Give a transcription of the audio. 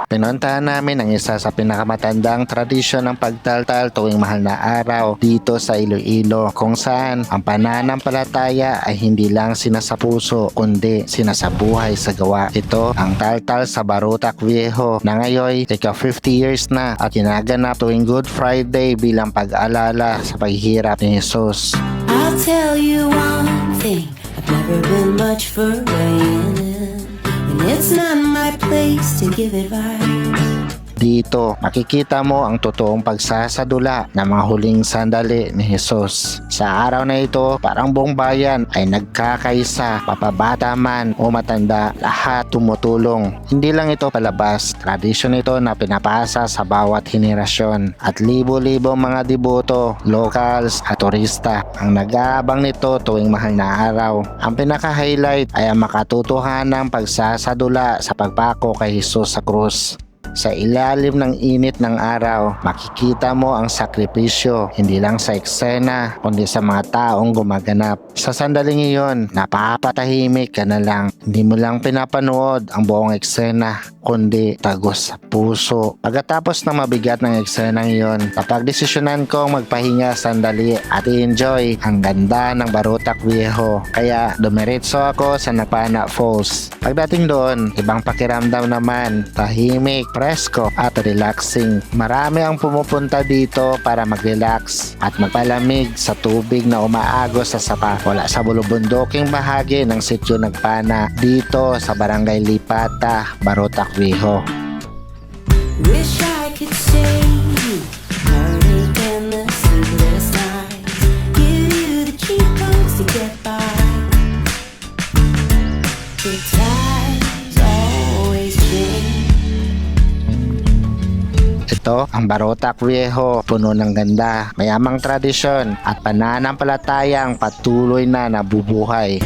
pinuntahan namin ang isa sa pinakamatandang tradisyon ng pagtaltal tuwing mahal na araw dito sa Iloilo, kung saan ang pananampalataya ay hindi lang sinasapuso kundi sinasabuhay sa gawa. Ito ang taltal sa Barutak Viejo na ngayon ika 50 years na at ginaganap tuwing Good Friday bilang pag-alala sa paghihirap ni Jesus. I'll tell you one thing, I've never been much for rain, and it's not my place to give advice. Dito, makikita mo ang totoong pagsasadula ng mga huling sandali ni Jesus. Sa araw na ito, parang buong bayan ay nagkakaisa, papabata man o matanda, lahat tumutulong. Hindi lang ito palabas, tradisyon ito na pinapasa sa bawat henerasyon. At libo-libo mga deboto, locals at turista ang nag-aabang nito tuwing mahal na araw. Ang pinaka-highlight ay ang makatotohanang pagsasadula sa pagpako kay Jesus sa krus. Sa ilalim ng init ng araw, makikita mo ang sakripisyo, hindi lang sa eksena, kundi sa mga taong gumaganap. Sa sandaling iyon, napapatahimik ka na lang. Hindi mo lang pinapanood ang buong eksena, kundi tagos sa puso. Pagkatapos ng mabigat ng eksenang iyon, napagdesisyonan kong magpahinga sandali at i-enjoy ang ganda ng Barutak Viejo. Kaya dumiretso ako sa Napana Falls. Pagdating doon, ibang pakiramdam naman, tahimik, presko at relaxing. Marami ang pumupunta dito para mag-relax at magpalamig sa tubig na umaagos sa sapa. Wala sa bulubunduking bahagi ng sitio Nagpana dito sa Barangay Lipata, Barutak Viejo. Wish I could say you heartache and the sleepless nights, give you the cheap codes to get by. The times always change. Ito ang Barutak Viejo, puno ng ganda, mayamang tradisyon at pananampalatayang patuloy na nabubuhay.